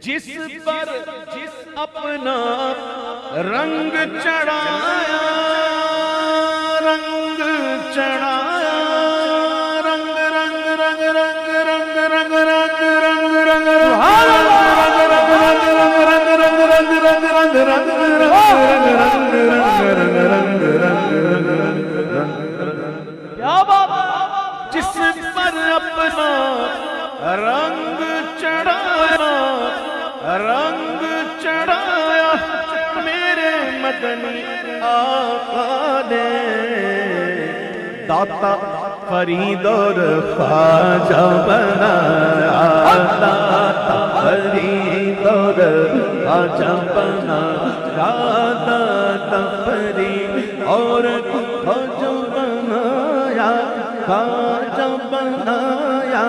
जिस पर अपना रंग चढ़ाया, रंग चढ़ाया, रंग रंग रंग रंग रंग रंग रंग रंग रंग क्या बात, जिस पर अपना रंग चढ़ाया, रंग चढ़ाया मेरे मदनी आका ने, दाता फरीद और ख्वाजा बनाया, दाता फरीद और ख्वाजा बनाया, दाता फरीद और ख्वाजा बनाया, ख्वाजा बनाया,